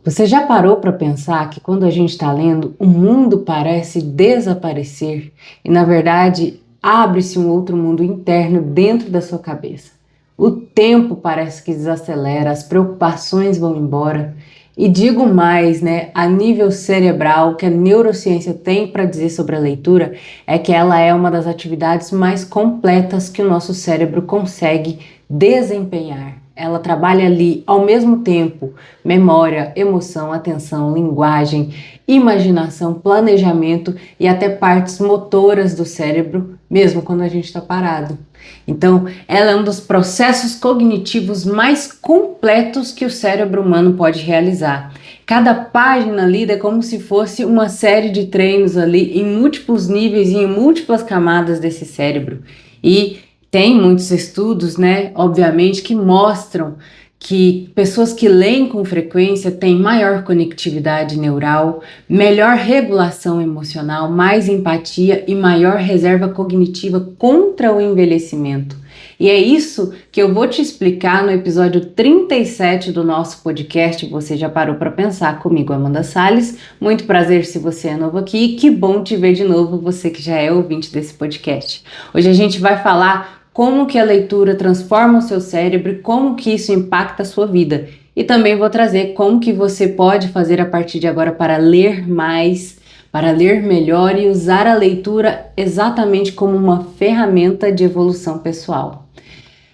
Você já parou para pensar que quando a gente está lendo, o mundo parece desaparecer e, na verdade, abre-se um outro mundo interno dentro da sua cabeça? O tempo parece que desacelera, as preocupações vão embora. E digo mais, né? A nível cerebral, o que a neurociência tem para dizer sobre a leitura é que ela é uma das atividades mais completas que o nosso cérebro consegue desempenhar. Ela trabalha ali ao mesmo tempo memória, emoção, atenção, linguagem, imaginação, planejamento e até partes motoras do cérebro, mesmo quando a gente está parado. Então, ela é um dos processos cognitivos mais completos que o cérebro humano pode realizar. Cada página lida é como se fosse uma série de treinos ali em múltiplos níveis e em múltiplas camadas desse cérebro. E tem muitos estudos, né, obviamente, que mostram que pessoas que leem com frequência têm maior conectividade neural, melhor regulação emocional, mais empatia e maior reserva cognitiva contra o envelhecimento. E é isso que eu vou te explicar no episódio 37 do nosso podcast. Você já parou para pensar comigo, Amanda Salles? Muito prazer se você é novo aqui. Que bom te ver de novo, você que já é ouvinte desse podcast. Hoje a gente vai falar como que a leitura transforma o seu cérebro e como que isso impacta a sua vida. E também vou trazer como que você pode fazer a partir de agora para ler mais, para ler melhor e usar a leitura exatamente como uma ferramenta de evolução pessoal.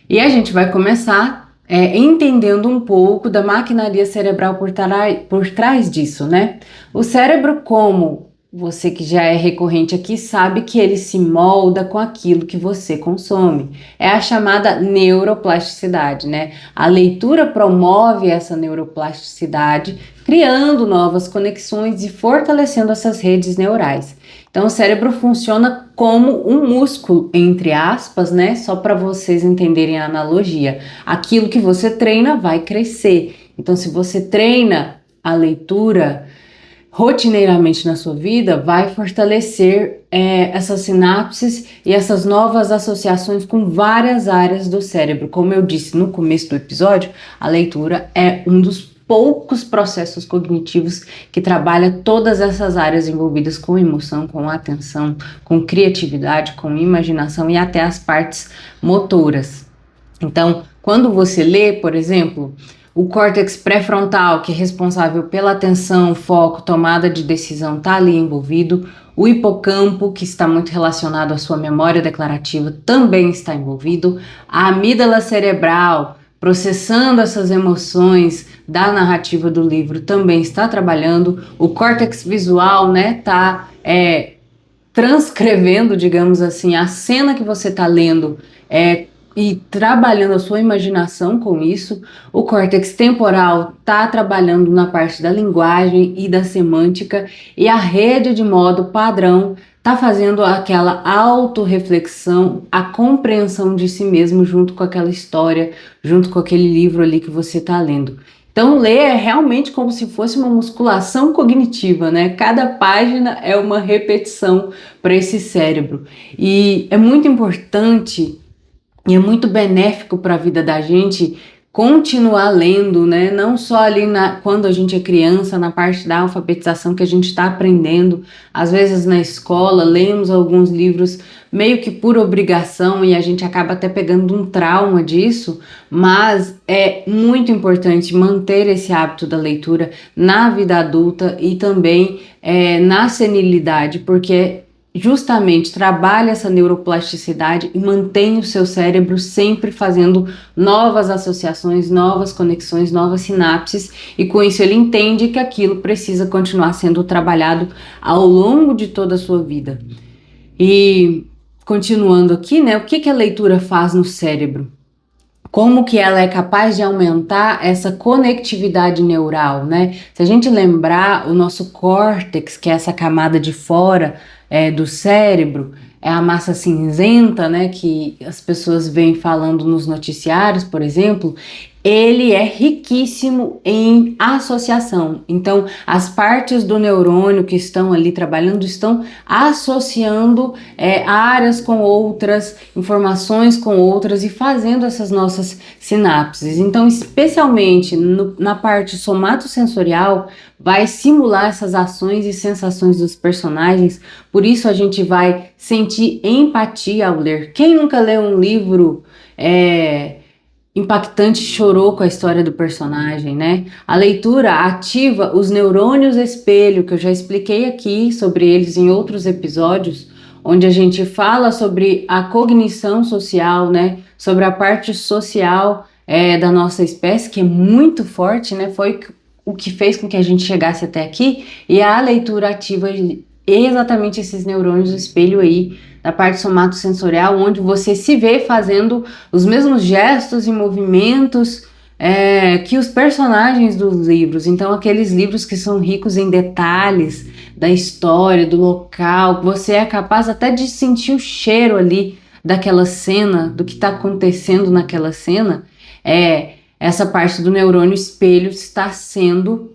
E a gente vai começar entendendo um pouco da maquinaria cerebral por trás disso, né? O cérebro, como você que já é recorrente aqui sabe que ele se molda com aquilo que você consome. É a chamada neuroplasticidade, né? A leitura promove essa neuroplasticidade, criando novas conexões e fortalecendo essas redes neurais. Então o cérebro funciona como um músculo, entre aspas, né? Só para vocês entenderem a analogia. Aquilo que você treina vai crescer. Então se você treina a leitura rotineiramente na sua vida, vai fortalecer essas sinapses e essas novas associações com várias áreas do cérebro. Como eu disse no começo do episódio, a leitura é um dos poucos processos cognitivos que trabalha todas essas áreas envolvidas com emoção, com atenção, com criatividade, com imaginação e até as partes motoras. Então, quando você lê, por exemplo, o córtex pré-frontal, que é responsável pela atenção, foco, tomada de decisão, está ali envolvido. O hipocampo, que está muito relacionado à sua memória declarativa, também está envolvido. A amígdala cerebral, processando essas emoções da narrativa do livro, também está trabalhando. O córtex visual, né, está transcrevendo, digamos assim, a cena que você está lendo, e trabalhando a sua imaginação com isso. O córtex temporal está trabalhando na parte da linguagem e da semântica, e a rede de modo padrão está fazendo aquela autorreflexão, a compreensão de si mesmo junto com aquela história, junto com aquele livro ali que você está lendo. Então, ler é realmente como se fosse uma musculação cognitiva, né? Cada página é uma repetição para esse cérebro. E é muito importante e é muito benéfico para a vida da gente continuar lendo, né? Não só ali quando a gente é criança, na parte da alfabetização que a gente está aprendendo. Às vezes na escola, lemos alguns livros meio que por obrigação e a gente acaba até pegando um trauma disso, mas é muito importante manter esse hábito da leitura na vida adulta e também na senilidade, porque justamente trabalha essa neuroplasticidade e mantém o seu cérebro sempre fazendo novas associações, novas conexões, novas sinapses, e com isso ele entende que aquilo precisa continuar sendo trabalhado ao longo de toda a sua vida. E continuando aqui, né, o que a leitura faz no cérebro? Como que ela é capaz de aumentar essa conectividade neural, né? Se a gente lembrar, o nosso córtex, que é essa camada de fora do cérebro, é a massa cinzenta, né, que as pessoas vêm falando nos noticiários, por exemplo, ele é riquíssimo em associação. Então, as partes do neurônio que estão ali trabalhando estão associando áreas com outras, informações com outras e fazendo essas nossas sinapses. Então, especialmente na parte somatosensorial, vai simular essas ações e sensações dos personagens. Por isso, a gente vai sentir empatia ao ler. Quem nunca leu um livro impactante, chorou com a história do personagem, né? A leitura ativa os neurônios espelho, que eu já expliquei aqui sobre eles em outros episódios, onde a gente fala sobre a cognição social, né? Sobre a parte social da nossa espécie, que é muito forte, né? Foi o que fez com que a gente chegasse até aqui, e a leitura ativa exatamente esses neurônios espelho aí, da parte somatosensorial, onde você se vê fazendo os mesmos gestos e movimentos que os personagens dos livros. Então, aqueles livros que são ricos em detalhes da história, do local, você é capaz até de sentir o cheiro ali daquela cena, do que está acontecendo naquela cena. Essa parte do neurônio espelho está sendo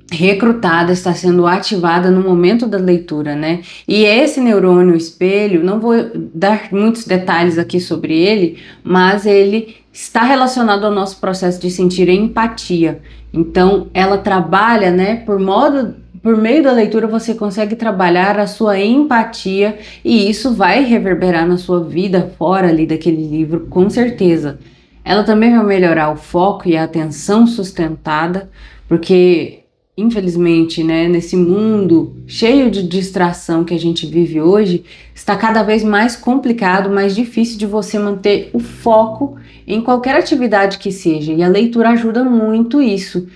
recrutada, está sendo ativada no momento da leitura, né? E esse neurônio espelho, não vou dar muitos detalhes aqui sobre ele, mas ele está relacionado ao nosso processo de sentir empatia. Então, ela trabalha, né, por meio da leitura você consegue trabalhar a sua empatia e isso vai reverberar na sua vida fora ali daquele livro, com certeza. Ela também vai melhorar o foco e a atenção sustentada, porque infelizmente, né, nesse mundo cheio de distração que a gente vive hoje, está cada vez mais complicado, mais difícil de você manter o foco em qualquer atividade que seja. E a leitura ajuda muito isso.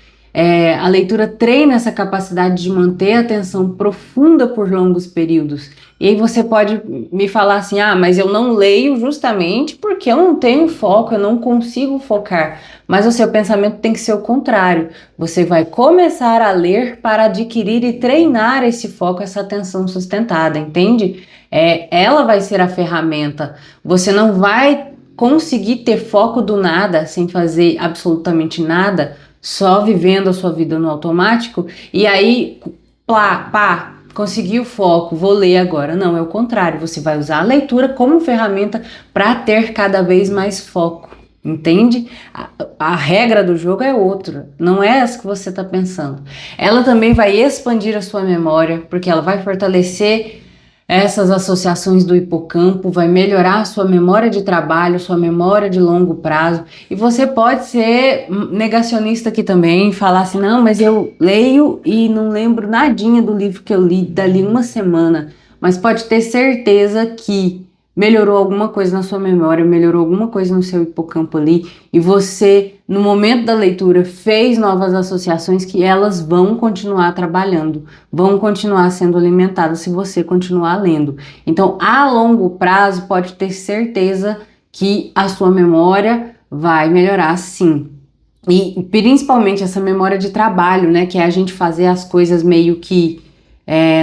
A leitura treina essa capacidade de manter a atenção profunda por longos períodos. E aí você pode me falar assim, mas eu não leio justamente porque eu não tenho foco, eu não consigo focar. Mas o seu pensamento tem que ser o contrário. Você vai começar a ler para adquirir e treinar esse foco, essa atenção sustentada, entende? Ela vai ser a ferramenta. Você não vai conseguir ter foco do nada, sem fazer absolutamente nada, só vivendo a sua vida no automático, e aí, pá, consegui o foco, vou ler agora. Não, é o contrário, você vai usar a leitura como ferramenta para ter cada vez mais foco, entende? A regra do jogo é outra, não é essa que você está pensando. Ela também vai expandir a sua memória, porque ela vai fortalecer essas associações do hipocampo, vai melhorar a sua memória de trabalho, sua memória de longo prazo. E você pode ser negacionista aqui também, falar assim, não, mas eu leio e não lembro nadinha do livro que eu li dali uma semana. Mas pode ter certeza que melhorou alguma coisa na sua memória, melhorou alguma coisa no seu hipocampo ali, e você, no momento da leitura, fez novas associações que elas vão continuar trabalhando, vão continuar sendo alimentadas se você continuar lendo. Então, a longo prazo, pode ter certeza que a sua memória vai melhorar sim. E principalmente essa memória de trabalho, né, que é a gente fazer as coisas meio que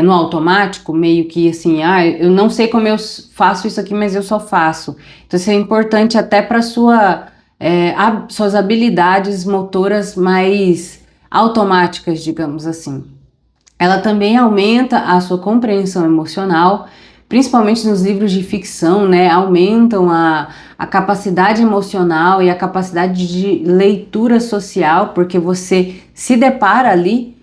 no automático, meio que assim, eu não sei como eu faço isso aqui, mas eu só faço. Então isso é importante até para suas habilidades motoras mais automáticas, digamos assim. Ela também aumenta a sua compreensão emocional, principalmente nos livros de ficção, né? Aumentam a capacidade emocional e a capacidade de leitura social, porque você se depara ali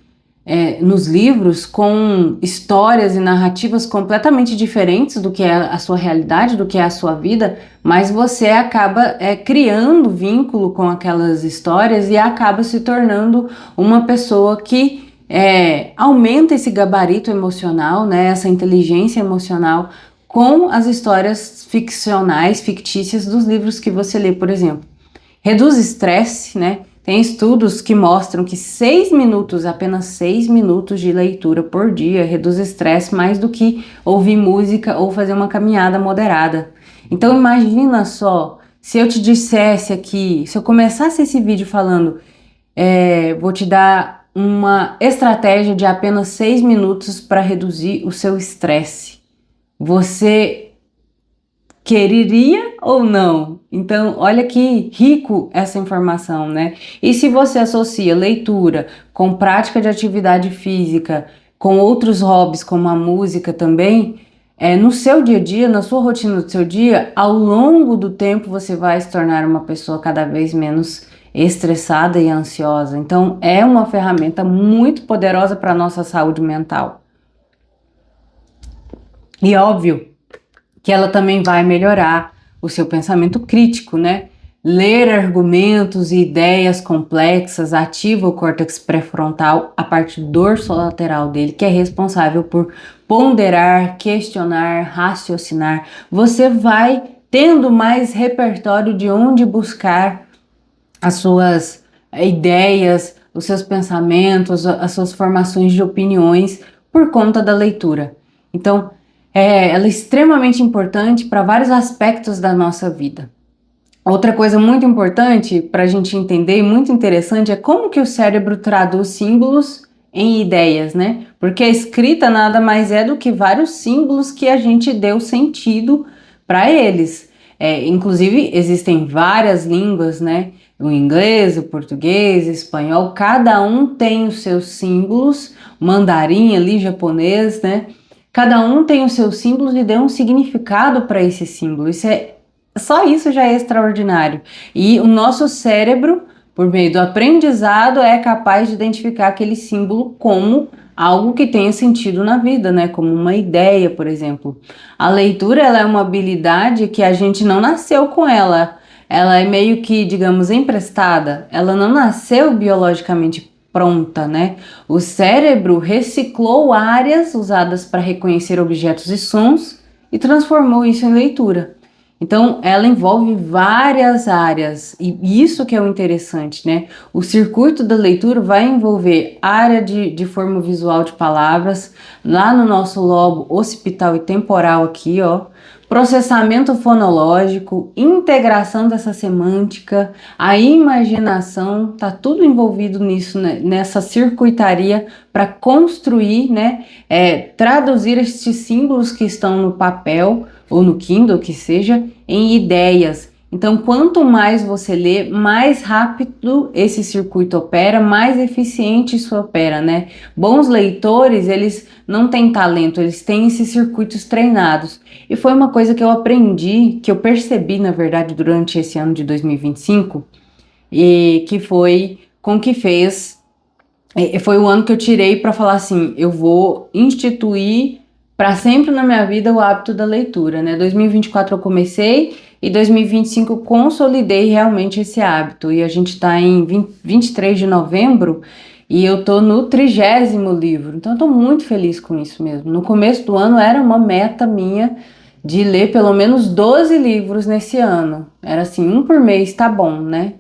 nos livros com histórias e narrativas completamente diferentes do que é a sua realidade, do que é a sua vida, mas você acaba criando vínculo com aquelas histórias e acaba se tornando uma pessoa que aumenta esse gabarito emocional, né, essa inteligência emocional com as histórias ficcionais, fictícias dos livros que você lê, por exemplo. Reduz estresse, né? Tem estudos que mostram que 6 minutos, apenas 6 minutos de leitura por dia reduz estresse mais do que ouvir música ou fazer uma caminhada moderada. Então imagina só, se eu te dissesse aqui, se eu começasse esse vídeo falando, vou te dar uma estratégia de apenas 6 minutos para reduzir o seu estresse. Você quereria ou não? Então, olha que rico essa informação, né? E se você associa leitura com prática de atividade física, com outros hobbies, como a música também, no seu dia a dia, na sua rotina do seu dia, ao longo do tempo você vai se tornar uma pessoa cada vez menos estressada e ansiosa. Então, é uma ferramenta muito poderosa para a nossa saúde mental. E óbvio que ela também vai melhorar o seu pensamento crítico, né? Ler argumentos e ideias complexas ativa o córtex pré-frontal, a parte dorsolateral dele, que é responsável por ponderar, questionar, raciocinar. Você vai tendo mais repertório de onde buscar as suas ideias, os seus pensamentos, as suas formações de opiniões por conta da leitura. Então, ela é extremamente importante para vários aspectos da nossa vida. Outra coisa muito importante para a gente entender e muito interessante é como que o cérebro traduz símbolos em ideias, né? Porque a escrita nada mais é do que vários símbolos que a gente deu sentido para eles. Inclusive, existem várias línguas, né? O inglês, o português, o espanhol, cada um tem os seus símbolos, mandarim ali, japonês, né? Cada um tem os seus símbolos e deu um significado para esse símbolo. Só isso já é extraordinário. E o nosso cérebro, por meio do aprendizado, é capaz de identificar aquele símbolo como algo que tenha sentido na vida, né? Como uma ideia, por exemplo. A leitura, ela é uma habilidade que a gente não nasceu com ela. Ela é meio que, digamos, emprestada. Ela não nasceu biologicamente pronta, né? O cérebro reciclou áreas usadas para reconhecer objetos e sons e transformou isso em leitura. Então, ela envolve várias áreas, e isso que é o interessante, né? O circuito da leitura vai envolver área de forma visual de palavras, lá no nosso lobo occipital e temporal aqui, ó, processamento fonológico, integração dessa semântica, a imaginação, tá tudo envolvido nisso, né? Nessa circuitaria para construir, né? Traduzir estes símbolos que estão no papel, ou no Kindle, que seja, em ideias. Então, quanto mais você lê, mais rápido esse circuito opera, mais eficiente isso opera, né? Bons leitores, eles não têm talento, eles têm esses circuitos treinados. E foi uma coisa que eu aprendi, que eu percebi, na verdade, durante esse ano de 2025, e que foi com que fez... Foi o ano que eu tirei para falar assim, eu vou instituir para sempre na minha vida o hábito da leitura, né? 2024 eu comecei e 2025 eu consolidei realmente esse hábito. E a gente está em 23 de novembro e eu tô no 30º livro. Então eu tô muito feliz com isso mesmo. No começo do ano era uma meta minha de ler pelo menos 12 livros nesse ano. Era assim, um por mês, tá bom, né?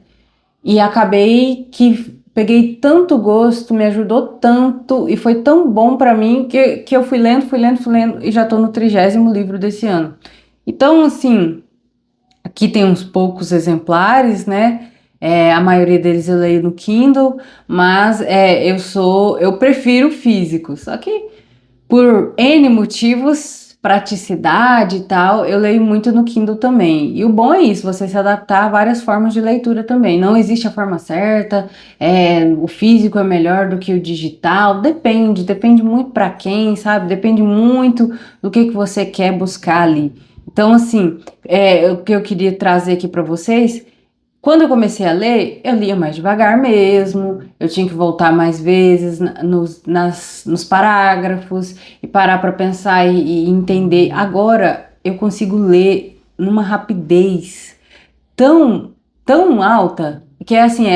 E acabei que peguei tanto gosto, me ajudou tanto e foi tão bom para mim que eu fui lendo e já tô no 30º livro desse ano. Então, assim, aqui tem uns poucos exemplares, né? A maioria deles eu leio no Kindle, mas eu prefiro físico. Só que por N motivos, praticidade e tal, eu leio muito no Kindle também. E o bom é isso, você se adaptar a várias formas de leitura também. Não existe a forma certa, o físico é melhor do que o digital, depende muito para quem, sabe? Depende muito do que você quer buscar ali. Então, assim, o que eu queria trazer aqui para vocês. Quando eu comecei a ler, eu lia mais devagar mesmo, eu tinha que voltar mais vezes nos parágrafos e parar para pensar e entender. Agora eu consigo ler numa rapidez tão alta que assim,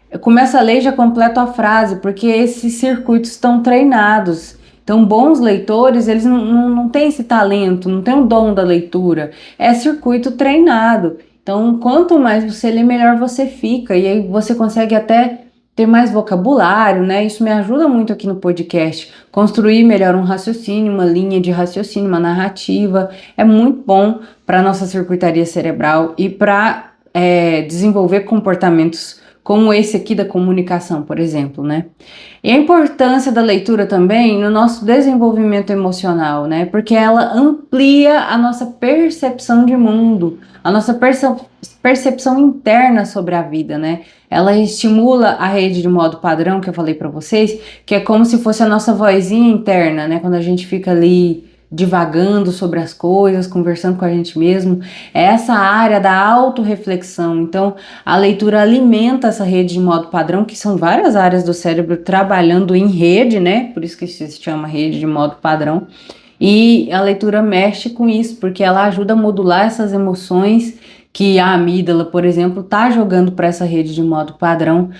eu começo a ler e já completo a frase, porque esses circuitos estão treinados. Então, bons leitores, eles não têm esse talento, não têm o dom da leitura, é circuito treinado. Então, quanto mais você lê, melhor você fica. E aí você consegue até ter mais vocabulário, né? Isso me ajuda muito aqui no podcast. Construir melhor um raciocínio, uma linha de raciocínio, uma narrativa. É muito bom para a nossa circuitaria cerebral e para desenvolver comportamentos como esse aqui da comunicação, por exemplo, né? E a importância da leitura também no nosso desenvolvimento emocional, né? Porque ela amplia a nossa percepção de mundo, a nossa percepção interna sobre a vida, né? Ela estimula a rede de modo padrão, que eu falei para vocês, que é como se fosse a nossa vozinha interna, né? Quando a gente fica ali divagando sobre as coisas, conversando com a gente mesmo, é essa área da autorreflexão. Então, a leitura alimenta essa rede de modo padrão, que são várias áreas do cérebro trabalhando em rede, né? Por isso que se chama rede de modo padrão. E a leitura mexe com isso, porque ela ajuda a modular essas emoções que a amígdala, por exemplo, está jogando para essa rede de modo padrão,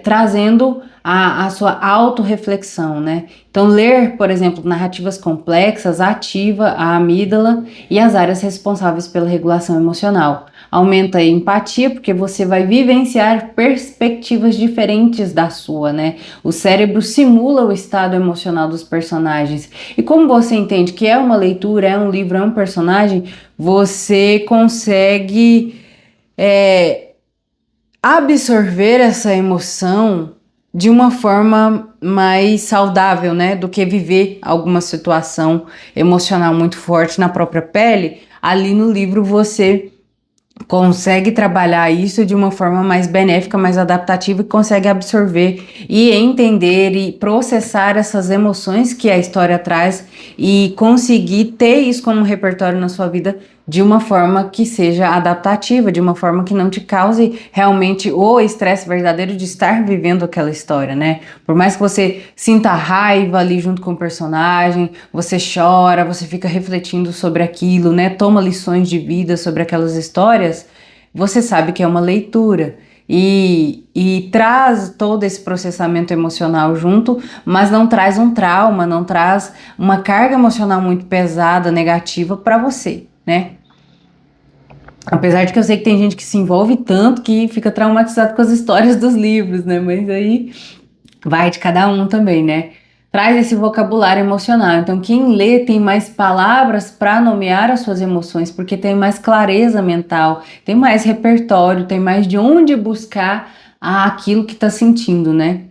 trazendo a sua autorreflexão, né? Então, ler, por exemplo, narrativas complexas ativa a amígdala e as áreas responsáveis pela regulação emocional. Aumenta a empatia, porque você vai vivenciar perspectivas diferentes da sua, né? O cérebro simula o estado emocional dos personagens. E como você entende que é uma leitura, é um livro, é um personagem, você consegue absorver essa emoção de uma forma mais saudável, né? Do que viver alguma situação emocional muito forte na própria pele. Ali no livro você consegue trabalhar isso de uma forma mais benéfica, mais adaptativa e consegue absorver e entender e processar essas emoções que a história traz e conseguir ter isso como repertório na sua vida de uma forma que seja adaptativa, de uma forma que não te cause realmente o estresse verdadeiro de estar vivendo aquela história, né? Por mais que você sinta raiva ali junto com o personagem, você chora, você fica refletindo sobre aquilo, né? Toma lições de vida sobre aquelas histórias, você sabe que é uma leitura. E traz todo esse processamento emocional junto, mas não traz um trauma, não traz uma carga emocional muito pesada, negativa para você, né? Apesar de que eu sei que tem gente que se envolve tanto que fica traumatizado com as histórias dos livros, né? Mas aí vai de cada um também, né? Traz esse vocabulário emocional. Então, quem lê tem mais palavras para nomear as suas emoções, porque tem mais clareza mental, tem mais repertório, tem mais de onde buscar aquilo que está sentindo, né?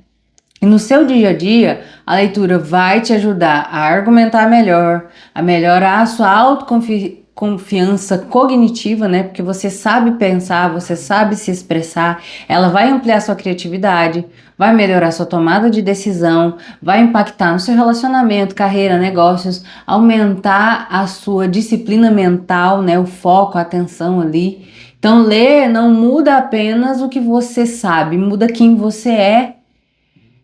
E no seu dia a dia, a leitura vai te ajudar a argumentar melhor, a melhorar a sua autoconfiança cognitiva, né? Porque você sabe pensar, você sabe se expressar, ela vai ampliar sua criatividade, vai melhorar sua tomada de decisão, vai impactar no seu relacionamento, carreira, negócios, aumentar a sua disciplina mental, né? O foco, a atenção ali. Então, ler não muda apenas o que você sabe, muda quem você é.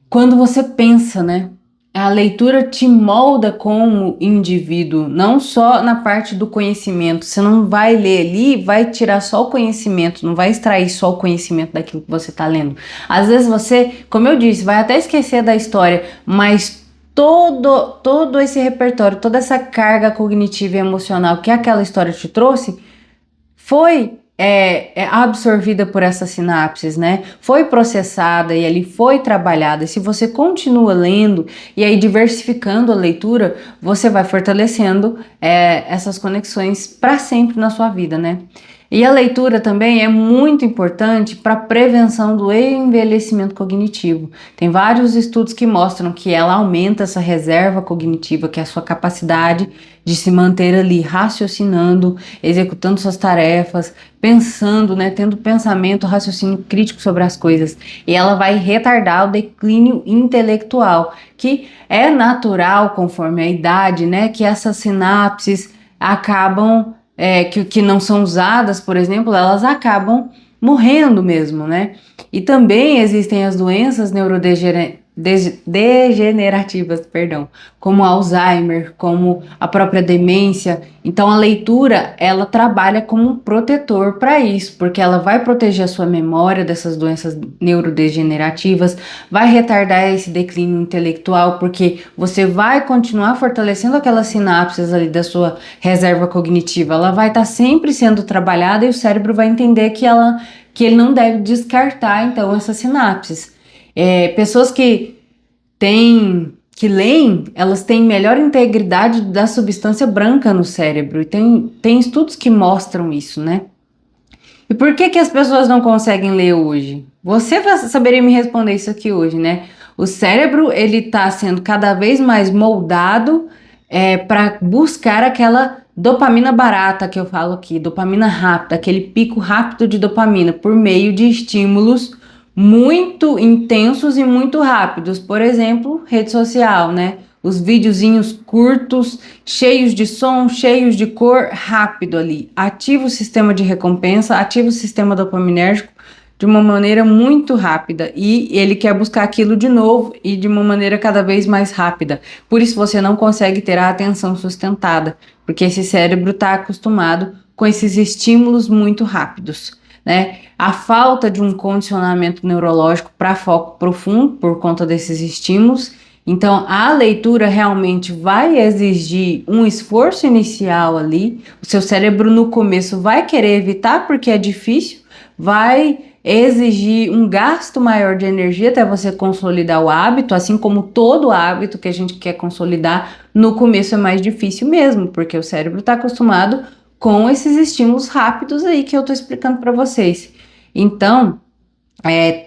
Quando você pensa, né? A leitura te molda como indivíduo, não só na parte do conhecimento. Você não vai ler ali, vai tirar só o conhecimento, não vai extrair só o conhecimento daquilo que você está lendo. Às vezes você, como eu disse, vai até esquecer da história, mas todo esse repertório, toda essa carga cognitiva e emocional que aquela história te trouxe, foi absorvida por essas sinapses, né? Foi processada e ali foi trabalhada. E se você continua lendo e aí diversificando a leitura, você vai fortalecendo essas conexões para sempre na sua vida, né? E a leitura também é muito importante para a prevenção do envelhecimento cognitivo. Tem vários estudos que mostram que ela aumenta essa reserva cognitiva, que é a sua capacidade de se manter ali raciocinando, executando suas tarefas, pensando, né, tendo pensamento, raciocínio crítico sobre as coisas. E ela vai retardar o declínio intelectual, que é natural conforme a idade, né, que essas sinapses acabam que não são usadas, por exemplo, elas acabam morrendo mesmo, né? E também existem as doenças degenerativas, perdão, como Alzheimer, como a própria demência. Então a leitura, ela trabalha como um protetor para isso, porque ela vai proteger a sua memória dessas doenças neurodegenerativas, vai retardar esse declínio intelectual, porque você vai continuar fortalecendo aquelas sinapses ali da sua reserva cognitiva. Ela vai estar sempre sendo trabalhada e o cérebro vai entender que ele não deve descartar então essas sinapses. Pessoas que leem, elas têm melhor integridade da substância branca no cérebro, e tem estudos que mostram isso, né? E por que que as pessoas não conseguem ler hoje? Você saberia me responder isso aqui hoje, né? O cérebro, ele está sendo cada vez mais moldado para buscar aquela dopamina barata que eu falo aqui, dopamina rápida, aquele pico rápido de dopamina por meio de estímulos muito intensos e muito rápidos. Por exemplo, rede social, né? Os videozinhos curtos, cheios de som, cheios de cor, rápido ali. Ativa o sistema de recompensa, ativa o sistema dopaminérgico de uma maneira muito rápida. E ele quer buscar aquilo de novo e de uma maneira cada vez mais rápida. Por isso você não consegue ter a atenção sustentada, porque esse cérebro está acostumado com esses estímulos muito rápidos, né? A falta de um condicionamento neurológico para foco profundo por conta desses estímulos. Então, a leitura realmente vai exigir um esforço inicial ali. O seu cérebro no começo vai querer evitar porque é difícil, vai exigir um gasto maior de energia até você consolidar o hábito, assim como todo hábito que a gente quer consolidar, no começo é mais difícil mesmo, porque o cérebro está acostumado com esses estímulos rápidos aí que eu estou explicando para vocês. Então,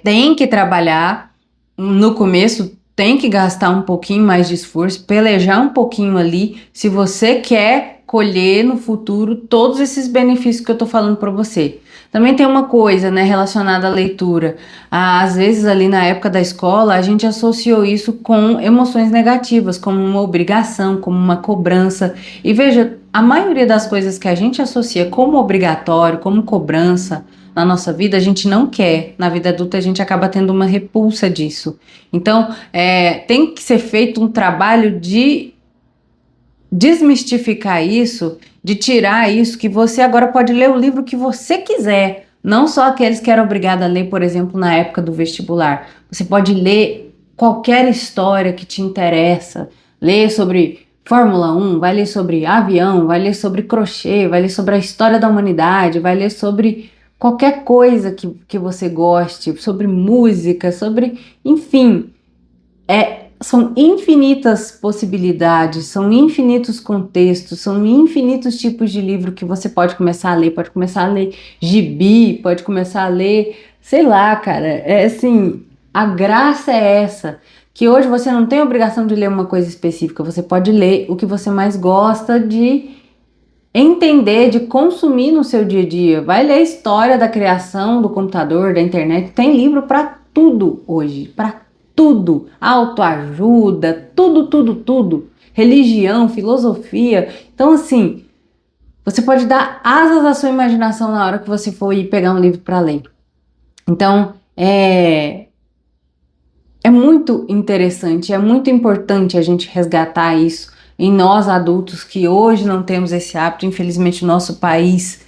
tem que trabalhar no começo, tem que gastar um pouquinho mais de esforço, pelejar um pouquinho ali, se você quer colher no futuro todos esses benefícios que eu tô falando para você. Também tem uma coisa, né, relacionada à leitura. Às vezes ali na época da escola, a gente associou isso com emoções negativas, como uma obrigação, como uma cobrança. E veja, a maioria das coisas que a gente associa como obrigatório, como cobrança, na nossa vida, a gente não quer. Na vida adulta, a gente acaba tendo uma repulsa disso. Então, tem que ser feito um trabalho de desmistificar isso, de tirar isso, que você agora pode ler o livro que você quiser, não só aqueles que eram obrigado a ler, por exemplo, na época do vestibular. Você pode ler qualquer história que te interessa, ler sobre Fórmula 1, vai ler sobre avião, vai ler sobre crochê, vai ler sobre a história da humanidade, vai ler sobre qualquer coisa que você goste, sobre música, sobre, enfim, são infinitas possibilidades, são infinitos contextos, são infinitos tipos de livro que você pode começar a ler gibi, pode começar a ler, sei lá, cara, assim, a graça é essa, que hoje você não tem obrigação de ler uma coisa específica, você pode ler o que você mais gosta de entender, de consumir no seu dia a dia. Vai ler a história da criação do computador, da internet. Tem livro para tudo hoje, para tudo. Autoajuda, tudo. Religião, filosofia. Então, assim, você pode dar asas à sua imaginação na hora que você for ir pegar um livro para ler. Então, é muito interessante, é muito importante a gente resgatar isso em nós adultos que hoje não temos esse hábito. Infelizmente, o nosso país,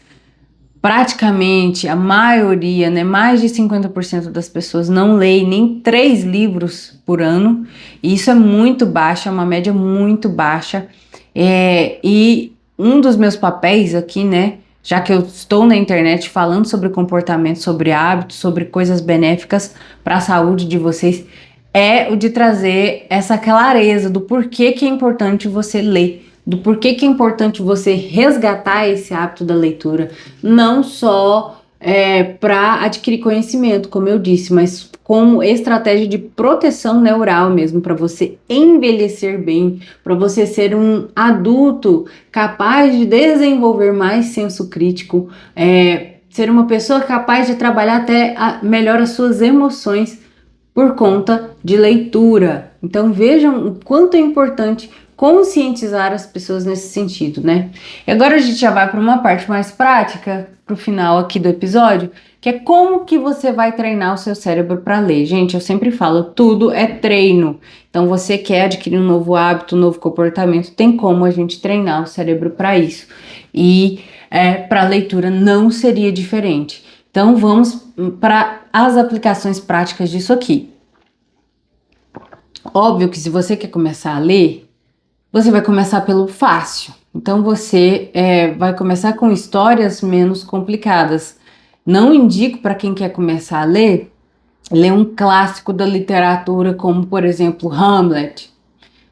praticamente a maioria, né, mais de 50% das pessoas não leem nem 3 livros por ano, e isso é muito baixo, é uma média muito baixa. E um dos meus papéis aqui, né, já que eu estou na internet falando sobre comportamento, sobre hábitos, sobre coisas benéficas para a saúde de vocês, é o de trazer essa clareza do porquê que é importante você ler, do porquê que é importante você resgatar esse hábito da leitura, não só para adquirir conhecimento, como eu disse, mas como estratégia de proteção neural mesmo, para você envelhecer bem, para você ser um adulto capaz de desenvolver mais senso crítico, ser uma pessoa capaz de trabalhar até melhor as suas emoções por conta de leitura. Então vejam o quanto é importante conscientizar as pessoas nesse sentido, né? E agora a gente já vai para uma parte mais prática, para o final aqui do episódio, que é como que você vai treinar o seu cérebro para ler. Gente, eu sempre falo, tudo é treino. Então você quer adquirir um novo hábito, um novo comportamento, tem como a gente treinar o cérebro para isso. E para a leitura não seria diferente. Então vamos para as aplicações práticas disso aqui. Óbvio que se você quer começar a ler, você vai começar pelo fácil. Então você vai começar com histórias menos complicadas. Não indico para quem quer começar a ler um clássico da literatura como, por exemplo, Hamlet,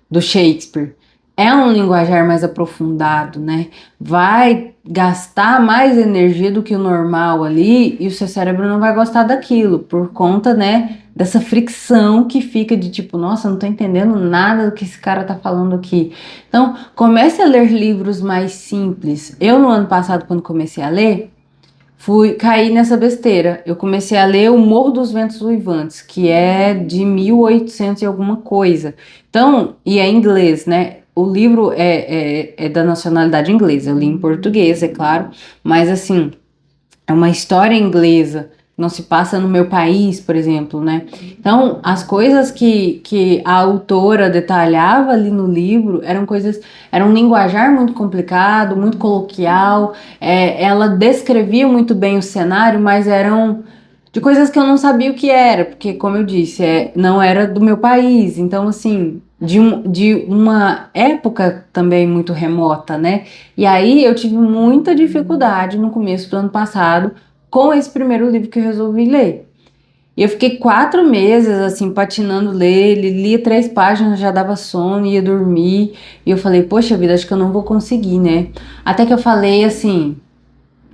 do Shakespeare. é um linguajar mais aprofundado, né? Vai gastar mais energia do que o normal ali e o seu cérebro não vai gostar daquilo por conta, né, dessa fricção que fica de tipo, nossa, não tô entendendo nada do que esse cara tá falando aqui. Então, comece a ler livros mais simples. Eu, no ano passado, quando comecei a ler, caí nessa besteira. Eu comecei a ler O Morro dos Ventos Uivantes, que é de 1800 e alguma coisa. Então, e é em inglês, né? O livro é da nacionalidade inglesa. Eu li em português, é claro, mas assim, é uma história inglesa, não se passa no meu país, por exemplo, né? Então, as coisas que a autora detalhava ali no livro eram coisas, era um linguajar muito complicado, muito coloquial, ela descrevia muito bem o cenário, mas eram de coisas que eu não sabia o que era, porque, como eu disse, não era do meu país, então, assim, de uma época também muito remota, né? E aí eu tive muita dificuldade no começo do ano passado com esse primeiro livro que eu resolvi ler. E eu fiquei 4 meses, assim, patinando ler, ele lia 3 páginas, já dava sono, ia dormir, e eu falei, poxa vida, acho que eu não vou conseguir, né? Até que eu falei assim,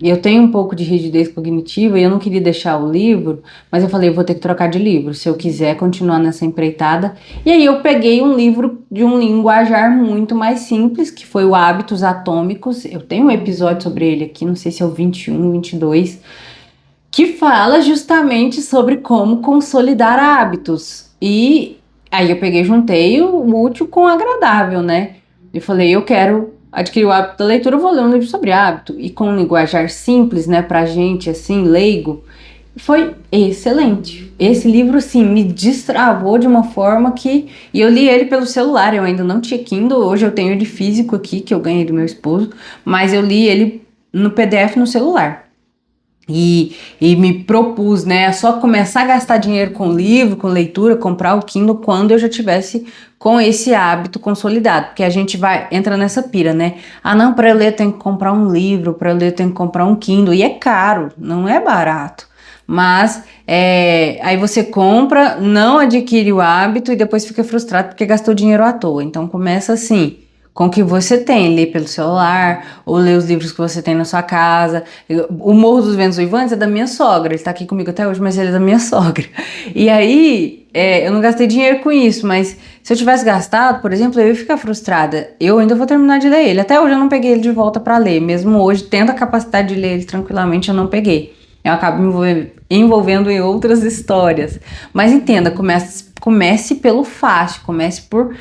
eu tenho um pouco de rigidez cognitiva e eu não queria deixar o livro, mas eu falei, eu vou ter que trocar de livro, se eu quiser continuar nessa empreitada. E aí eu peguei um livro de um linguajar muito mais simples, que foi o Hábitos Atômicos. Eu tenho um episódio sobre ele aqui, não sei se é o 21, 22, que fala justamente sobre como consolidar hábitos. E aí eu peguei, juntei o útil com o agradável, né? Eu falei, eu quero adquirir o hábito da leitura, eu vou ler um livro sobre hábito. E com um linguajar simples, né, pra gente, assim, leigo, foi excelente. Esse livro, assim, me destravou de uma forma que... E eu li ele pelo celular, eu ainda não tinha Kindle, hoje eu tenho ele físico aqui, que eu ganhei do meu esposo, mas eu li ele no PDF no celular. E me propus, né, a só começar a gastar dinheiro com livro, com leitura, comprar o Kindle quando eu já tivesse com esse hábito consolidado, porque a gente entra nessa pira, né? Ah, não, para eu ler eu tenho que comprar um livro, para eu ler eu tenho que comprar um Kindle, e é caro, não é barato. Mas aí você compra, não adquire o hábito e depois fica frustrado porque gastou dinheiro à toa. Então começa assim, com o que você tem, ler pelo celular, ou ler os livros que você tem na sua casa. O Morro dos Ventos Uivantes é da minha sogra, ele tá aqui comigo até hoje, mas ele é da minha sogra. E aí, eu não gastei dinheiro com isso, mas se eu tivesse gastado, por exemplo, eu ia ficar frustrada. Eu ainda vou terminar de ler ele. Até hoje eu não peguei ele de volta para ler, mesmo hoje, tendo a capacidade de ler ele tranquilamente, eu não peguei. Eu acabo me envolvendo em outras histórias. Mas entenda, comece pelo fácil, comece por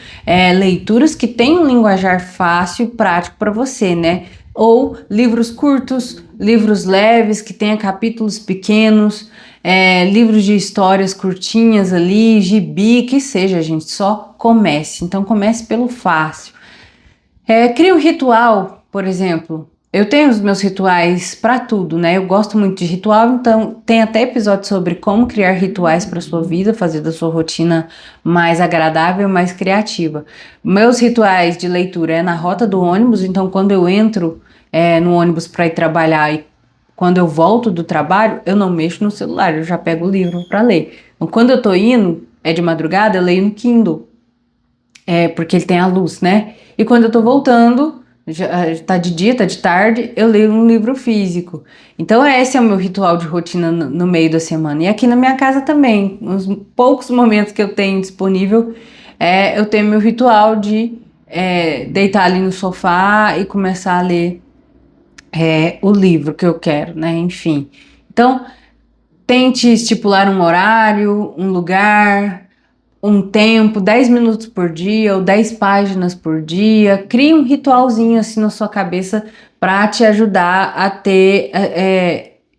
leituras que têm um linguajar fácil e prático para você, né? Ou livros curtos, livros leves, que tenham capítulos pequenos, livros de histórias curtinhas ali, gibi, que seja, gente, só comece. Então comece pelo fácil. Crie um ritual, por exemplo. Eu tenho os meus rituais para tudo, né? Eu gosto muito de ritual, então tem até episódio sobre como criar rituais para sua vida, fazer da sua rotina mais agradável, mais criativa. Meus rituais de leitura é na rota do ônibus, então quando eu entro no ônibus para ir trabalhar e quando eu volto do trabalho, eu não mexo no celular, eu já pego o livro para ler. Então quando eu tô indo, de madrugada, eu leio no Kindle, porque ele tem a luz, né? E quando eu tô voltando, já tá de dia, tá de tarde, eu leio um livro físico. Então esse é o meu ritual de rotina no meio da semana. E aqui na minha casa também, nos poucos momentos que eu tenho disponível, eu tenho meu ritual de deitar ali no sofá e começar a ler o livro que eu quero, né? Enfim. Então, tente estipular um horário, um lugar, um tempo, 10 minutos por dia ou 10 páginas por dia. Crie um ritualzinho assim na sua cabeça para te ajudar a ter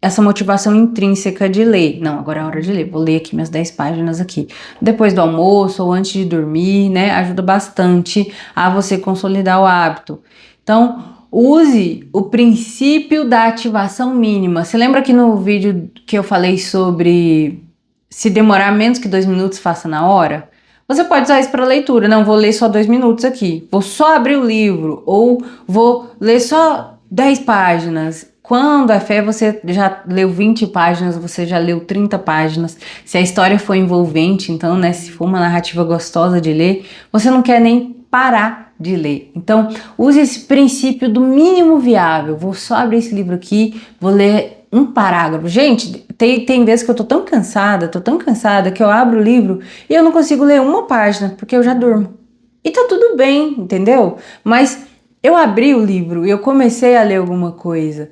essa motivação intrínseca de ler. Não, agora é a hora de ler. Vou ler aqui minhas 10 páginas aqui. Depois do almoço ou antes de dormir, né? Ajuda bastante a você consolidar o hábito. Então, use o princípio da ativação mínima. Você lembra que no vídeo que eu falei sobre se demorar menos que 2 minutos, faça na hora? Você pode usar isso para leitura. Não, vou ler só 2 minutos aqui. Vou só abrir o livro. Ou vou ler só 10 páginas. Quando é fé, você já leu 20 páginas, você já leu 30 páginas. Se a história for envolvente, então, né? Se for uma narrativa gostosa de ler, você não quer nem parar de ler. Então, use esse princípio do mínimo viável. Vou só abrir esse livro aqui, vou ler um parágrafo. Gente, tem vezes que eu tô tão cansada que eu abro o livro e eu não consigo ler uma página, porque eu já durmo. E tá tudo bem, entendeu? Mas eu abri o livro e eu comecei a ler alguma coisa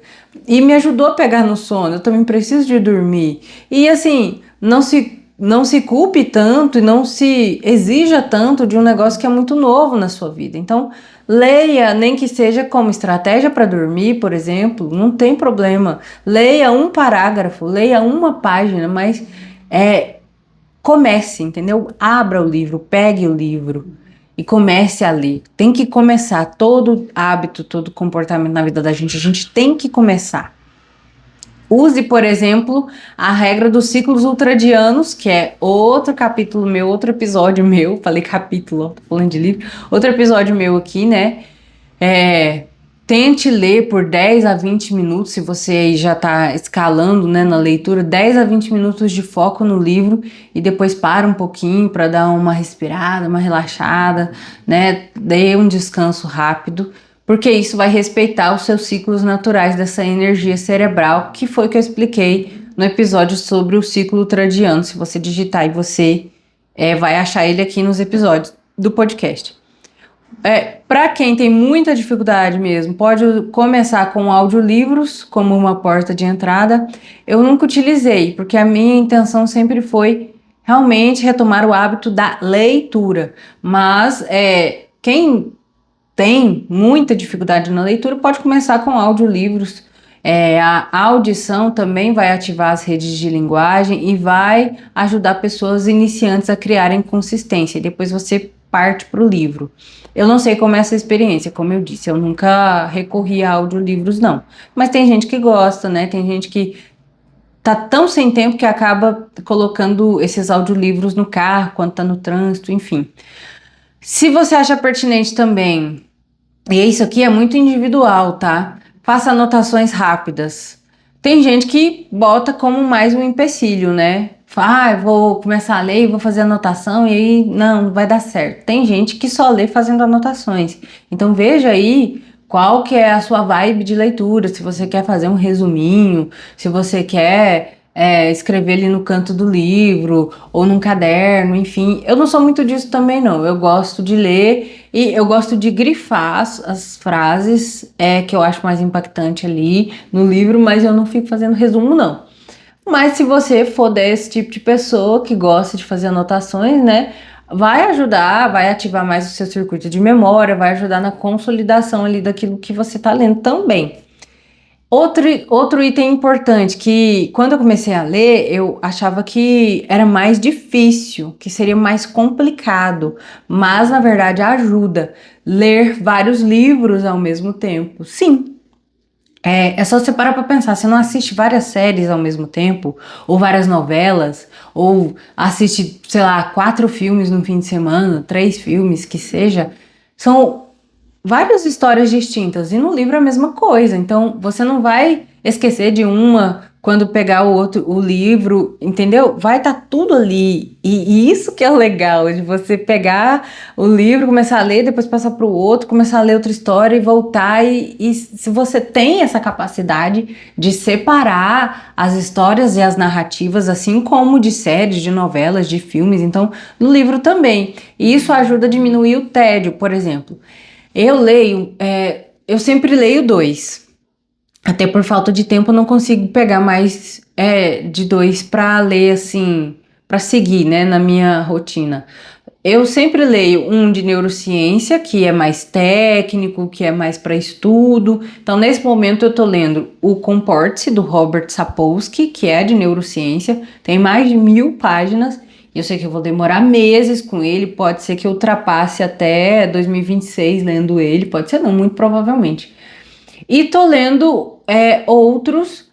e me ajudou a pegar no sono. Eu também preciso de dormir. E assim, não se culpe tanto e não se exija tanto de um negócio que é muito novo na sua vida. Então, leia, nem que seja como estratégia para dormir, por exemplo, não tem problema. Leia um parágrafo, leia uma página, mas comece, entendeu? Abra o livro, pegue o livro e comece a ler. Tem que começar. Todo hábito, todo comportamento na vida da gente, a gente tem que começar. Use, por exemplo, a regra dos ciclos ultradianos, que é outro capítulo meu, outro episódio meu. Falei capítulo, tô falando de livro. Outro episódio meu aqui, né? Tente ler por 10 a 20 minutos, se você já está escalando, né, na leitura, 10 a 20 minutos de foco no livro e depois para um pouquinho para dar uma respirada, uma relaxada, né? Dê um descanso rápido, porque isso vai respeitar os seus ciclos naturais dessa energia cerebral, que foi que eu expliquei no episódio sobre o ciclo ultradiano. Se você digitar, e você vai achar ele aqui nos episódios do podcast. Para quem tem muita dificuldade mesmo, pode começar com audiolivros como uma porta de entrada. Eu nunca utilizei, porque a minha intenção sempre foi realmente retomar o hábito da leitura. Mas quem tem muita dificuldade na leitura pode começar com audiolivros. A audição também vai ativar as redes de linguagem e vai ajudar pessoas iniciantes a criarem consistência. E depois você parte para o livro. Eu não sei como é essa experiência, como eu disse, eu nunca recorri a audiolivros, não. Mas tem gente que gosta, né? Tem gente que tá tão sem tempo que acaba colocando esses audiolivros no carro, quando tá no trânsito, enfim. Se você acha pertinente também, e isso aqui é muito individual, tá? Faça anotações rápidas. Tem gente que bota como mais um empecilho, né? Fala, vou começar a ler e vou fazer anotação e aí não vai dar certo. Tem gente que só lê fazendo anotações. Então veja aí qual que é a sua vibe de leitura, se você quer fazer um resuminho, se você quer escrever ali no canto do livro ou num caderno, enfim. Eu não sou muito disso também não, eu gosto de ler e eu gosto de grifar as frases que eu acho mais impactante ali no livro, mas eu não fico fazendo resumo não. Mas se você for desse tipo de pessoa que gosta de fazer anotações, né, vai ajudar, vai ativar mais o seu circuito de memória, vai ajudar na consolidação ali daquilo que você está lendo também. Outro item importante, que quando eu comecei a ler, eu achava que era mais difícil, que seria mais complicado, mas na verdade ajuda. Ler vários livros ao mesmo tempo. Sim. É só você parar pra pensar, você não assiste várias séries ao mesmo tempo, ou várias novelas, ou assiste, sei lá, 4 filmes no fim de semana, 3 filmes, que seja, são várias histórias distintas, e no livro é a mesma coisa, então você não vai esquecer de uma quando pegar o livro, entendeu? Vai estar tudo ali, e isso que é legal, de você pegar o livro, começar a ler, depois passar para o outro, começar a ler outra história e voltar, e se você tem essa capacidade de separar as histórias e as narrativas, assim como de séries, de novelas, de filmes, então no livro também, e isso ajuda a diminuir o tédio, por exemplo. Eu sempre leio 2. Até por falta de tempo eu não consigo pegar mais de 2 para ler assim, para seguir, né, na minha rotina. Eu sempre leio um de neurociência, que é mais técnico, que é mais para estudo. Então, nesse momento, eu tô lendo o Comporte-se, do Robert Sapolsky, que é de neurociência. Tem mais de 1000 páginas. Eu sei que eu vou demorar meses com ele. Pode ser que eu ultrapasse até 2026 lendo ele. Pode ser não, muito provavelmente. E tô lendo outros,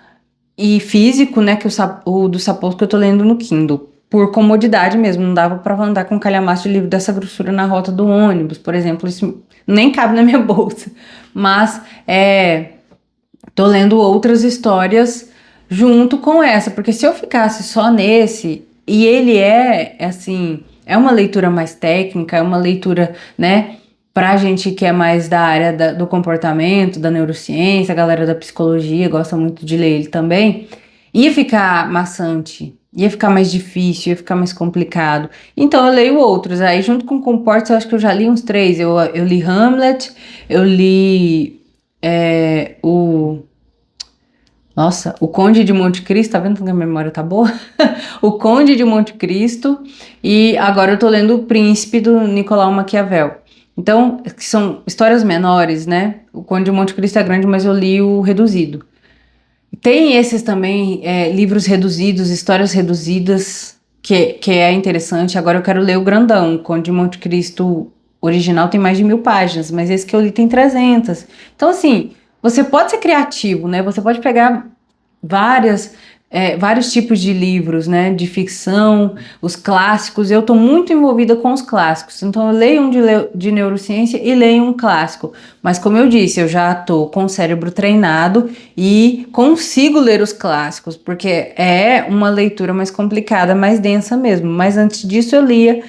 e físico, né, que o do Sapolsky eu tô lendo no Kindle. Por comodidade mesmo, não dava para andar com um calhamaço de livro dessa grossura na rota do ônibus, por exemplo, isso nem cabe na minha bolsa. Mas tô lendo outras histórias junto com essa, porque se eu ficasse só nesse, e ele assim, é uma leitura mais técnica, é uma leitura, né, Pra gente que é mais da área do comportamento, da neurociência, a galera da psicologia gosta muito de ler ele também, ia ficar maçante, ia ficar mais difícil, ia ficar mais complicado. Então eu leio outros. Aí, junto com Comporta, eu acho que eu já li uns 3. Eu li Hamlet, eu li o. Nossa, o Conde de Monte Cristo, tá vendo que a memória tá boa? O Conde de Monte Cristo, e agora eu tô lendo O Príncipe do Nicolau Maquiavel. Então, que são histórias menores, né? O Conde de Monte Cristo é grande, mas eu li o reduzido. Tem esses também, livros reduzidos, histórias reduzidas, que é interessante. Agora eu quero ler o grandão. O Conde de Monte Cristo original tem mais de 1000 páginas, mas esse que eu li tem 300. Então, assim, você pode ser criativo, né? Você pode pegar vários tipos de livros, né? De ficção, os clássicos. Eu estou muito envolvida com os clássicos. Então, eu leio um de neurociência e leio um clássico. Mas, como eu disse, eu já estou com o cérebro treinado e consigo ler os clássicos, porque é uma leitura mais complicada, mais densa mesmo. Mas antes disso, eu lia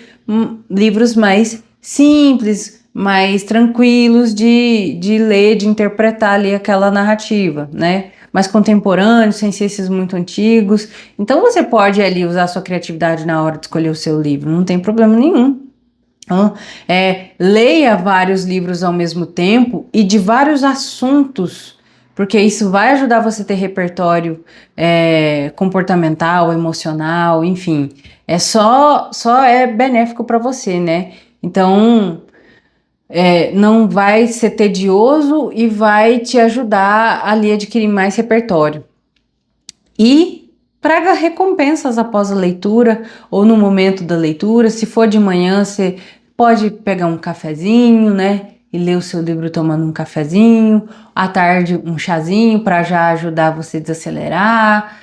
livros mais simples, mais tranquilos de ler, de interpretar ali aquela narrativa, né? Mais contemporâneos, sem ser esses muito antigos. Então você pode ali usar a sua criatividade na hora de escolher o seu livro, não tem problema nenhum. Então, leia vários livros ao mesmo tempo e de vários assuntos, porque isso vai ajudar você a ter repertório comportamental, emocional, enfim. Só é benéfico para você, né? Então, não vai ser tedioso e vai te ajudar ali a adquirir mais repertório. E traga recompensas após a leitura ou no momento da leitura. Se for de manhã, você pode pegar um cafezinho, né? E ler o seu livro tomando um cafezinho. À tarde, um chazinho para já ajudar você a desacelerar.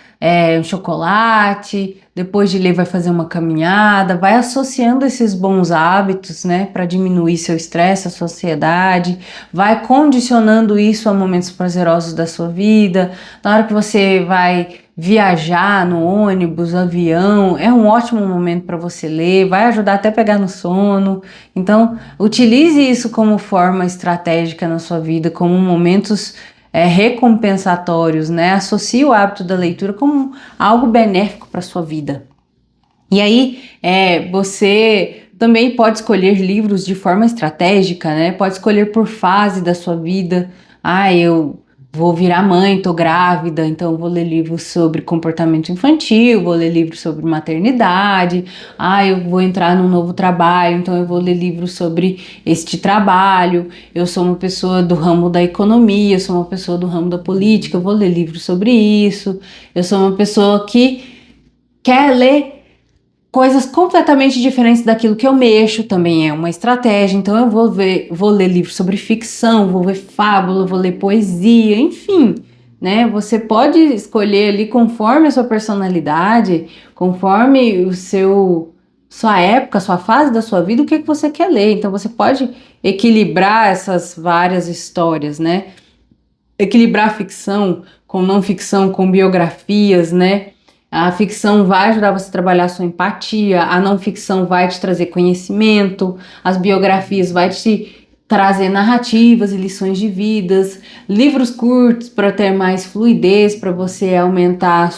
Um chocolate. Depois de ler, vai fazer uma caminhada. Vai associando esses bons hábitos, né? Para diminuir seu estresse, a sua ansiedade. Vai condicionando isso a momentos prazerosos da sua vida. Na hora que você vai viajar no ônibus, avião, é um ótimo momento para você ler, vai ajudar até a pegar no sono. Então, utilize isso como forma estratégica na sua vida, como momentos recompensatórios, né? Associe o hábito da leitura como algo benéfico para sua vida. E aí, você também pode escolher livros de forma estratégica, né? Pode escolher por fase da sua vida. Eu vou virar mãe, tô grávida, então vou ler livros sobre comportamento infantil, vou ler livros sobre maternidade. Eu vou entrar num novo trabalho, então eu vou ler livros sobre este trabalho. Eu sou uma pessoa do ramo da economia, eu sou uma pessoa do ramo da política, eu vou ler livros sobre isso. Eu sou uma pessoa que quer ler coisas completamente diferentes daquilo que eu mexo, também é uma estratégia. Então eu vou ler livros sobre ficção, vou ver fábula, vou ler poesia, enfim, né? Você pode escolher ali conforme a sua personalidade, conforme sua época, sua fase da sua vida, o que você quer ler. Então você pode equilibrar essas várias histórias, né? Equilibrar ficção com não ficção, com biografias, né? A ficção vai ajudar você a trabalhar a sua empatia, a não ficção vai te trazer conhecimento, as biografias vai te trazer narrativas e lições de vidas, livros curtos para ter mais fluidez, para você aumentar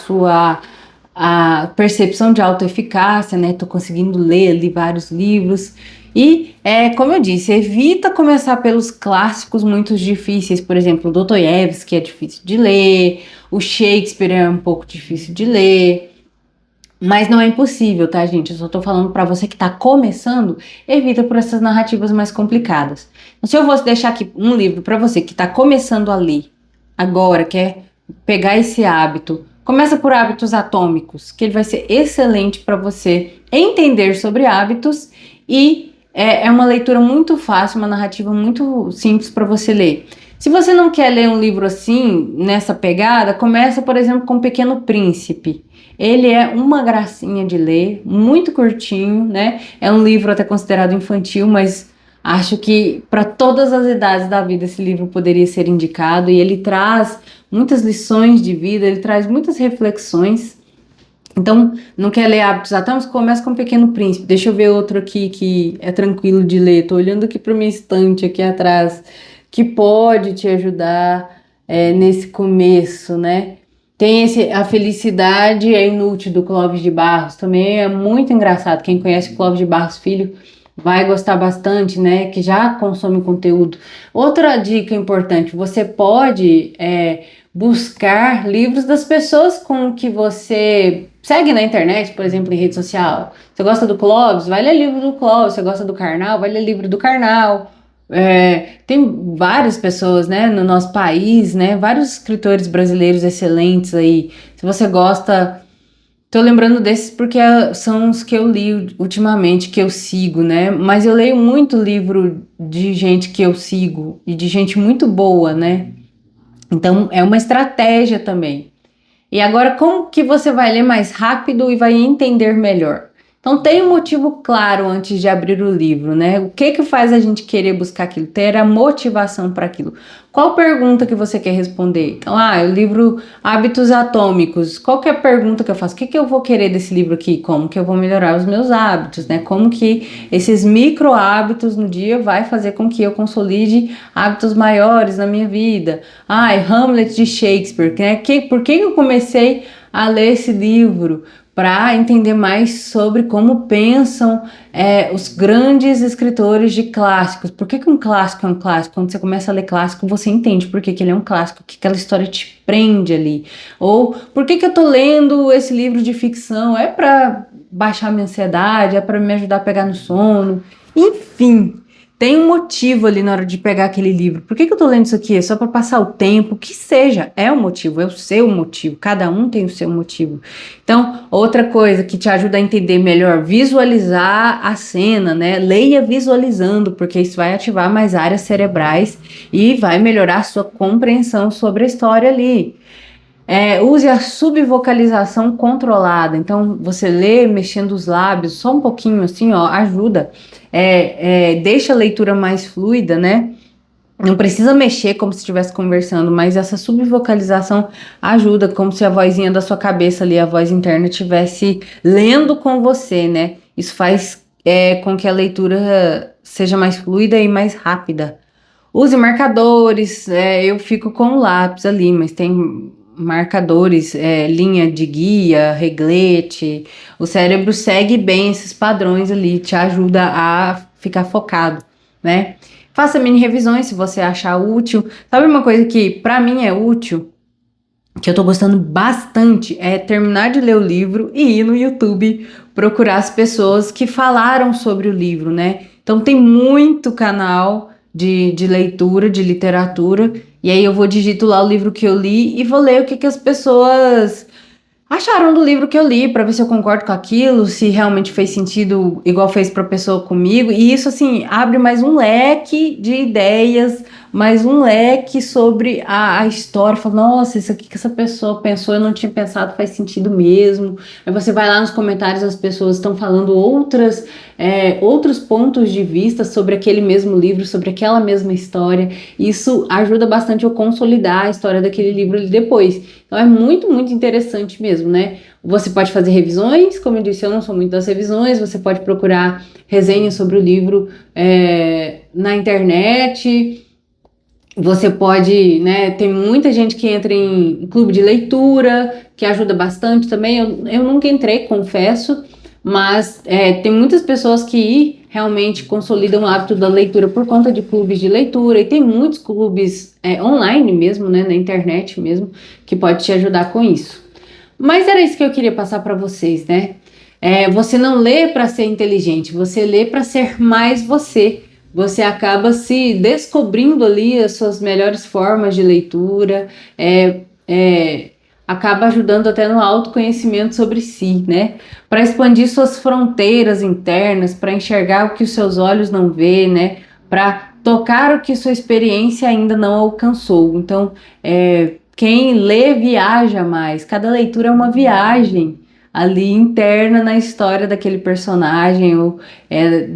a percepção de autoeficácia, né? Tô conseguindo ler ali vários livros. E, como eu disse, evita começar pelos clássicos muito difíceis, por exemplo, o Dostoiévski, que é difícil de ler, o Shakespeare é um pouco difícil de ler, mas não é impossível, tá, gente? Eu só tô falando pra você que tá começando, evita por essas narrativas mais complicadas. Então, se eu fosse deixar aqui um livro pra você que tá começando a ler, agora, quer pegar esse hábito, começa por Hábitos Atômicos, que ele vai ser excelente pra você entender sobre hábitos e é uma leitura muito fácil, uma narrativa muito simples para você ler. Se você não quer ler um livro assim, nessa pegada, começa, por exemplo, com O Pequeno Príncipe. Ele é uma gracinha de ler, muito curtinho, né? É um livro até considerado infantil, mas acho que para todas as idades da vida esse livro poderia ser indicado. E ele traz muitas lições de vida, ele traz muitas reflexões. Então, não quer ler Hábitos Atômicos? Começa com o Pequeno Príncipe. Deixa eu ver outro aqui que é tranquilo de ler. Tô olhando aqui para minha estante aqui atrás, que pode te ajudar nesse começo, né? Tem A Felicidade é Inútil, do Clóvis de Barros. Também é muito engraçado. Quem conhece o Clóvis de Barros Filho vai gostar bastante, né? Que já consome conteúdo. Outra dica importante: você pode buscar livros das pessoas com que você segue na internet, por exemplo, em rede social. Você gosta do Clóvis? Vai ler livro do Clóvis. Você gosta do Karnal? Vai ler livro do Karnal. Tem várias pessoas, né, no nosso país, né, vários escritores brasileiros excelentes aí. Se você gosta, tô lembrando desses porque são os que eu li ultimamente, que eu sigo, né, mas eu leio muito livro de gente que eu sigo e de gente muito boa, né, então é uma estratégia também. E agora, como que você vai ler mais rápido e vai entender melhor? Então, tem um motivo claro antes de abrir o livro, né? O que que faz a gente querer buscar aquilo? Ter a motivação para aquilo. Qual pergunta que você quer responder? Então, o livro Hábitos Atômicos. Qual que é a pergunta que eu faço? O que que eu vou querer desse livro aqui? Como que eu vou melhorar os meus hábitos, né? Como que esses micro hábitos no dia vai fazer com que eu consolide hábitos maiores na minha vida? Hamlet de Shakespeare, né? Por que eu comecei a ler esse livro? Para entender mais sobre como pensam os grandes escritores de clássicos. Por que um clássico é um clássico? Quando você começa a ler clássico, você entende por que ele é um clássico, que aquela história te prende ali. Ou por que eu tô lendo esse livro de ficção? É para baixar minha ansiedade, é para me ajudar a pegar no sono. Enfim, tem um motivo ali na hora de pegar aquele livro. Por que eu tô lendo isso aqui? É só para passar o tempo? Que seja, é o motivo, é o seu motivo. Cada um tem o seu motivo. Então, outra coisa que te ajuda a entender melhor, visualizar a cena, né? Leia visualizando, porque isso vai ativar mais áreas cerebrais e vai melhorar a sua compreensão sobre a história ali. Use a subvocalização controlada. Então, você lê mexendo os lábios, só um pouquinho assim, ó, ajuda. Deixa a leitura mais fluida, né? Não precisa mexer como se estivesse conversando, mas essa subvocalização ajuda, como se a vozinha da sua cabeça ali, a voz interna, estivesse lendo com você, né? Isso faz com que a leitura seja mais fluida e mais rápida. Use marcadores, eu fico com o lápis ali, mas tem marcadores, linha de guia, reglete. O cérebro segue bem esses padrões ali, te ajuda a ficar focado, né? Faça mini revisões se você achar útil. Sabe uma coisa que pra mim é útil, que eu tô gostando bastante, é terminar de ler o livro e ir no YouTube procurar as pessoas que falaram sobre o livro, né? Então tem muito canal de leitura, de literatura, e aí eu digito lá o livro que eu li e vou ler o que as pessoas acharam do livro que eu li, para ver se eu concordo com aquilo, se realmente fez sentido igual fez para a pessoa comigo. E isso, assim, abre mais um leque de ideias, mais um leque sobre a história. Fala, nossa, isso aqui que essa pessoa pensou, eu não tinha pensado, faz sentido mesmo. Aí você vai lá nos comentários, as pessoas estão falando outros pontos de vista sobre aquele mesmo livro, sobre aquela mesma história. Isso ajuda bastante a consolidar a história daquele livro ali depois. Então é muito, muito interessante mesmo, né? Você pode fazer revisões, como eu disse, eu não sou muito das revisões, você pode procurar resenhas sobre o livro na internet. Você pode, né? Tem muita gente que entra em clube de leitura, que ajuda bastante também. Eu nunca entrei, confesso, mas tem muitas pessoas que realmente consolidam o hábito da leitura por conta de clubes de leitura, e tem muitos clubes online mesmo, né, na internet mesmo, que pode te ajudar com isso. Mas era isso que eu queria passar para vocês, né? Você não lê para ser inteligente, você lê para ser mais você. Você acaba se descobrindo ali as suas melhores formas de leitura, acaba ajudando até no autoconhecimento sobre si, né? Para expandir suas fronteiras internas, para enxergar o que os seus olhos não vê, né? Para tocar o que sua experiência ainda não alcançou. Então, quem lê viaja mais. Cada leitura é uma viagem ali interna na história daquele personagem ou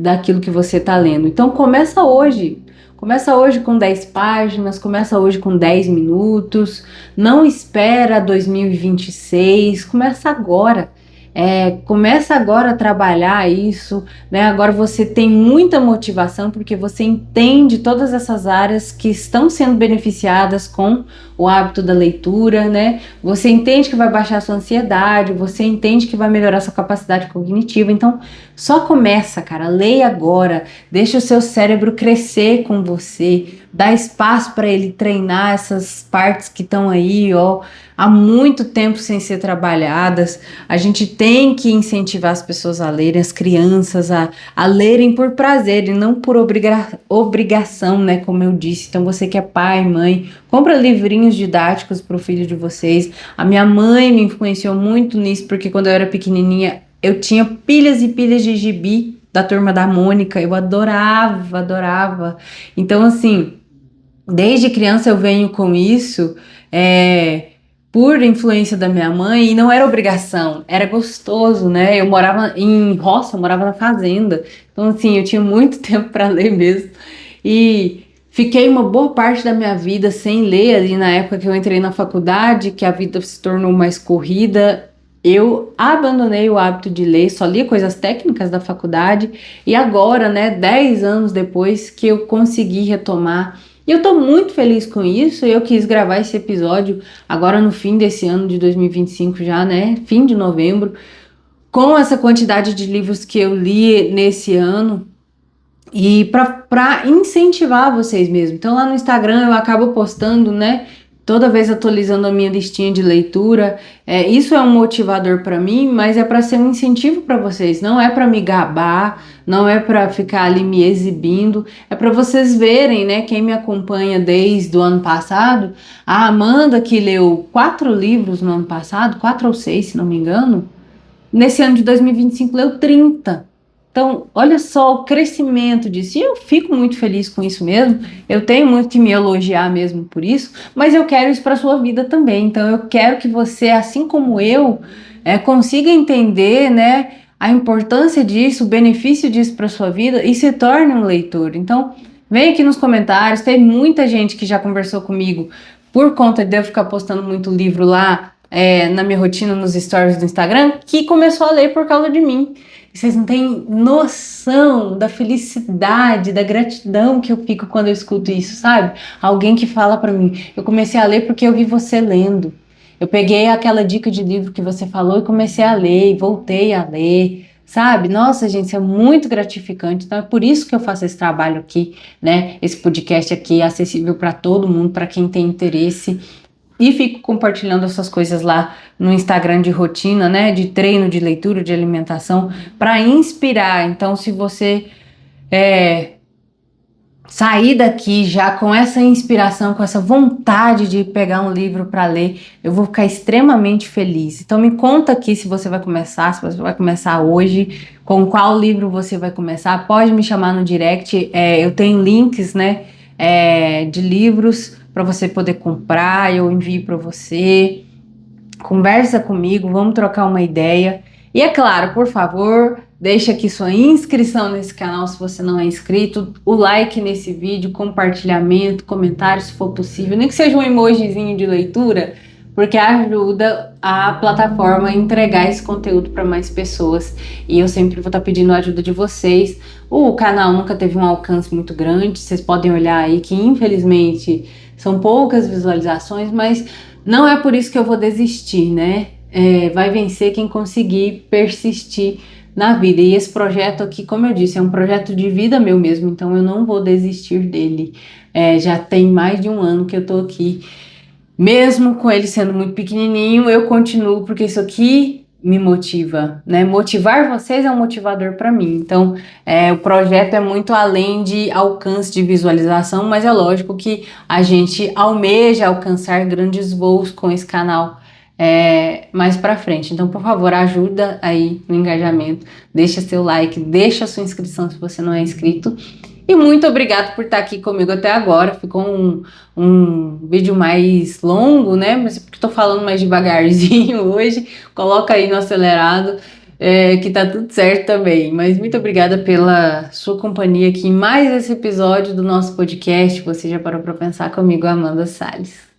daquilo que você está lendo. Então, começa hoje. Começa hoje com 10 páginas, começa hoje com 10 minutos, não espera 2026, começa agora. Começa agora a trabalhar isso, né? Agora você tem muita motivação porque você entende todas essas áreas que estão sendo beneficiadas com o hábito da leitura, né? Você entende que vai baixar a sua ansiedade, você entende que vai melhorar a sua capacidade cognitiva. Então, só começa, cara, leia agora, deixa o seu cérebro crescer com você, dá espaço para ele treinar essas partes que estão aí, ó, há muito tempo sem ser trabalhadas. A gente tem que incentivar as pessoas a lerem, as crianças a lerem por prazer e não por obrigação, né? Como eu disse. Então, você que é pai, mãe, compra livrinhos didáticos para o filho de vocês. A minha mãe me influenciou muito nisso, porque quando eu era pequenininha, eu tinha pilhas e pilhas de gibi da Turma da Mônica. Eu adorava, adorava. Então, assim, desde criança eu venho com isso, por influência da minha mãe, e não era obrigação, era gostoso, né? Eu morava em roça, eu morava na fazenda, então assim, eu tinha muito tempo para ler mesmo, e fiquei uma boa parte da minha vida sem ler, ali na época que eu entrei na faculdade, que a vida se tornou mais corrida, eu abandonei o hábito de ler, só lia coisas técnicas da faculdade, e agora, né, 10 anos depois que eu consegui retomar. E eu tô muito feliz com isso, e eu quis gravar esse episódio agora no fim desse ano de 2025 já, né, fim de novembro, com essa quantidade de livros que eu li nesse ano, e para incentivar vocês mesmo. Então lá no Instagram eu acabo postando, né, toda vez atualizando a minha listinha de leitura. Isso é um motivador para mim, mas é para ser um incentivo para vocês. Não é para me gabar, não é para ficar ali me exibindo. É para vocês verem, né? Quem me acompanha desde o ano passado, a Amanda, que leu 4 livros no ano passado, 4 ou 6, se não me engano, nesse ano de 2025 leu 30. Então, olha só o crescimento disso. E eu fico muito feliz com isso mesmo. Eu tenho muito que me elogiar mesmo por isso, mas eu quero isso para a sua vida também. Então, eu quero que você, assim como eu, consiga entender, né, a importância disso, o benefício disso para a sua vida e se torne um leitor. Então, vem aqui nos comentários. Tem muita gente que já conversou comigo por conta de eu ficar postando muito livro lá, na minha rotina, nos stories do Instagram, que começou a ler por causa de mim. Vocês não têm noção da felicidade, da gratidão que eu fico quando eu escuto isso, sabe? Alguém que fala pra mim, eu comecei a ler porque eu vi você lendo. Eu peguei aquela dica de livro que você falou e comecei a ler, e voltei a ler, sabe? Nossa, gente, isso é muito gratificante. Então é por isso que eu faço esse trabalho aqui, né? Esse podcast aqui é acessível para todo mundo, para quem tem interesse. E fico compartilhando essas coisas lá no Instagram de rotina, né? De treino, de leitura, de alimentação, para inspirar. Então, se você sair daqui já com essa inspiração, com essa vontade de pegar um livro para ler, eu vou ficar extremamente feliz. Então, me conta aqui se você vai começar, se você vai começar hoje, com qual livro você vai começar. Pode me chamar no direct. Eu tenho links, né? De livros para você poder comprar, eu envio para você, conversa comigo, vamos trocar uma ideia. E é claro, por favor, deixa aqui sua inscrição nesse canal se você não é inscrito, o like nesse vídeo, compartilhamento, comentário se for possível, nem que seja um emojizinho de leitura, porque ajuda a plataforma a entregar esse conteúdo para mais pessoas. E eu sempre vou estar pedindo a ajuda de vocês. O canal nunca teve um alcance muito grande, vocês podem olhar aí que infelizmente são poucas visualizações, mas não é por isso que eu vou desistir, né? Vai vencer quem conseguir persistir na vida. E esse projeto aqui, como eu disse, é um projeto de vida meu mesmo, então eu não vou desistir dele. Já tem mais de um ano que eu tô aqui. Mesmo com ele sendo muito pequenininho, eu continuo, porque isso aqui me motiva, né? Motivar vocês é um motivador para mim. Então, o projeto é muito além de alcance de visualização, mas é lógico que a gente almeja alcançar grandes voos com esse canal mais para frente. Então, por favor, ajuda aí no engajamento, deixa seu like, deixa sua inscrição se você não é inscrito. E muito obrigado por estar aqui comigo até agora. Ficou um vídeo mais longo, né? Mas porque estou falando mais devagarzinho hoje. Coloca aí no acelerado, que tá tudo certo também. Mas muito obrigada pela sua companhia aqui em mais esse episódio do nosso podcast. Você já parou para pensar comigo, Amanda Salles.